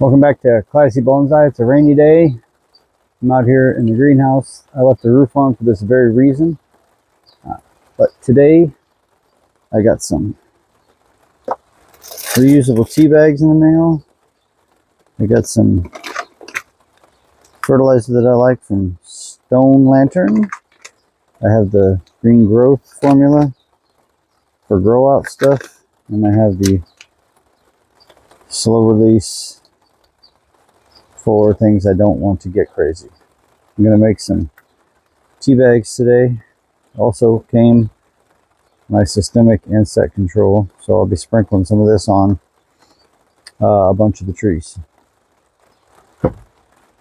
Welcome back to Classy Bonsai. It's a rainy day. I'm out here in the greenhouse. I left the roof on for this very reason. But today, I got some reusable tea bags in the mail. I got some fertilizer that I like from Stone Lantern. I have the green growth formula for grow out stuff. And I have the slow release for things I don't want to get crazy. I'm going to make some tea bags today. Also came my systemic insect control, so I'll be sprinkling some of this on a bunch of the trees.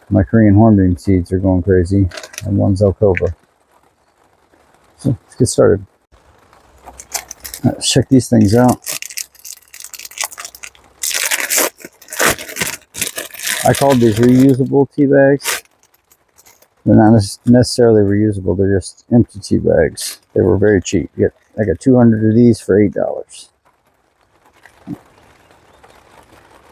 My Korean hornbeam seeds are going crazy, and one's Zelkova. So let's get started. Let's check these things out. I called these reusable tea bags. They're not necessarily reusable, they're just empty tea bags. They were very cheap. I got 200 of these for $8.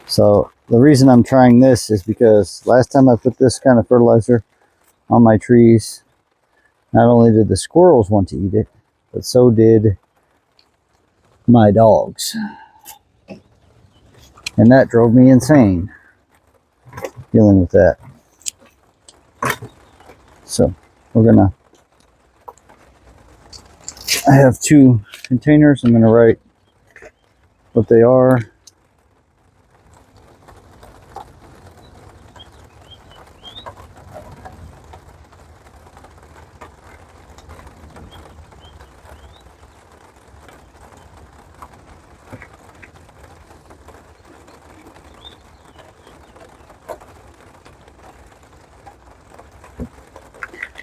So the reason I'm trying this is because last time I put this kind of fertilizer on my trees, not only did the squirrels want to eat it, but so did my dogs. And that drove me insane, dealing with that. So I have two containers. I'm gonna write what they are.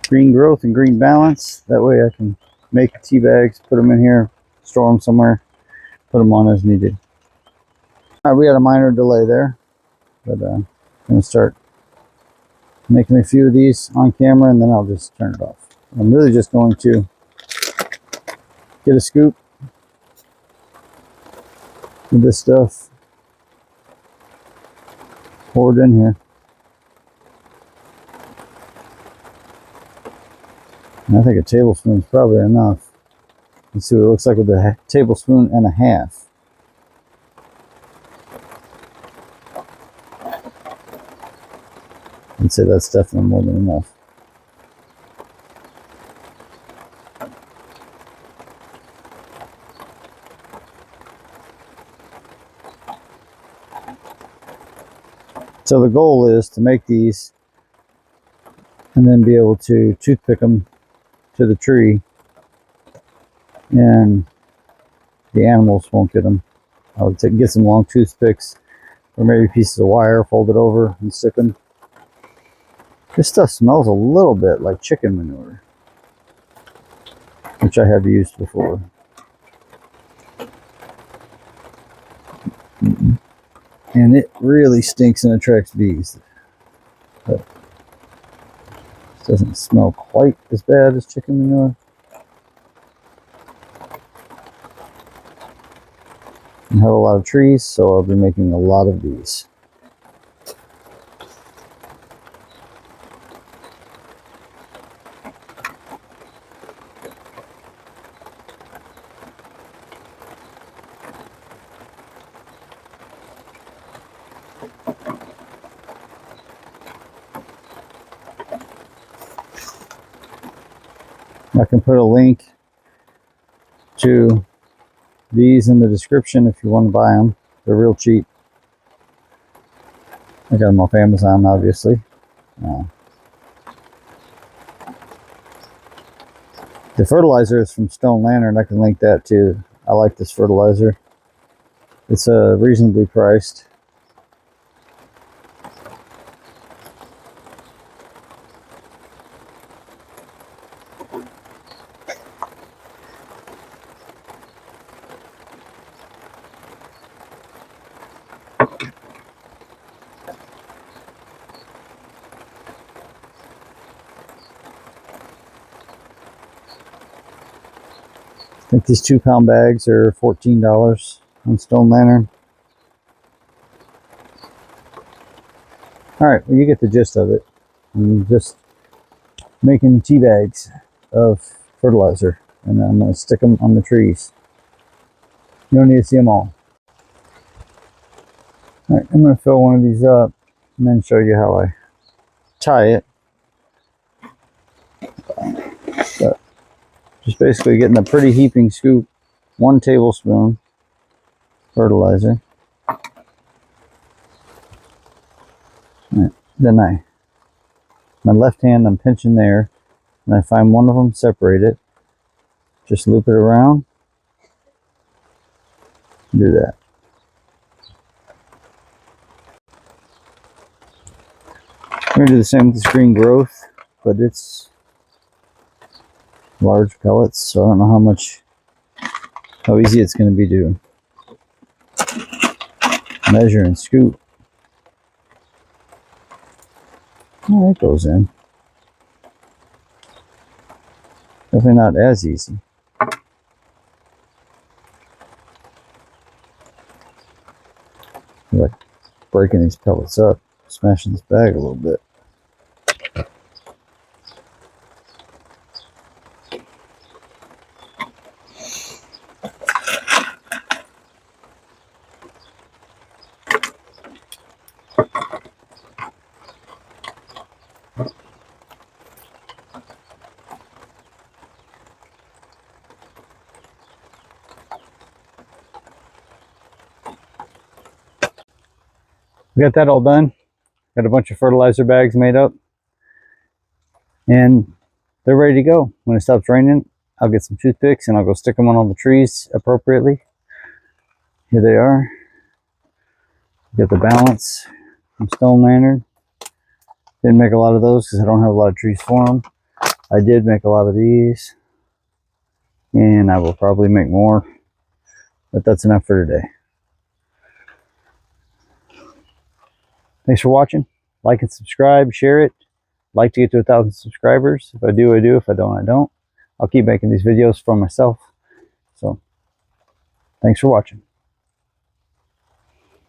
Green growth and green balance. That way I can make tea bags, put them in here, store them somewhere, put them on as needed. All right, we had a minor delay there, but I'm going to start making a few of these on camera and then I'll just turn it off. I'm really just going to get a scoop of this stuff, pour it in here. I think a tablespoon is probably enough. Let's see what it looks like with a tablespoon and a half. I'd say that's definitely more than enough. So the goal is to make these and then be able to toothpick them to the tree and the animals won't get them. I would get some long toothpicks or maybe pieces of wire, fold it over and stick them. This stuff smells a little bit like chicken manure, which I have used before. And it really stinks and attracts bees. But it doesn't smell quite as bad as chicken manure. I have a lot of trees, so I'll be making a lot of these. I can put a link to these in the description if you want to buy them. They're real cheap. I got them off Amazon, obviously. The fertilizer is from Stone Lantern. I can link that too. I like this fertilizer. It's reasonably priced. I think these 2-pound bags are $14 on Stone Lantern. Alright, well, you get the gist of it. I'm just making tea bags of fertilizer, and I'm going to stick them on the trees. You don't need to see them all. Alright, I'm going to fill one of these up and then show you how I tie it. So, just basically getting a pretty heaping scoop, 1 tablespoon fertilizer. Right. Then my left hand, I'm pinching there, and I find one of them, separate it, just loop it around, do that. I'm going to do the same with this green growth, but it's large pellets, so I don't know how easy it's going to be to measure and scoop. Oh, it goes in. Definitely not as easy. I'm like breaking these pellets up, smashing this bag a little bit. We got that all done. Got a bunch of fertilizer bags made up, and they're ready to go. When it stops raining, I'll get some toothpicks and I'll go stick them on all the trees appropriately. Here they are. Got the balance from stone lantern. Didn't make a lot of those because I don't have a lot of trees for them. I did make a lot of these, and I will probably make more, but that's enough for today. Thanks for watching. Like and subscribe, share it. I'd like to get to 1,000 subscribers. If I do, I do. If I don't, I don't. I'll keep making these videos for myself. So, thanks for watching.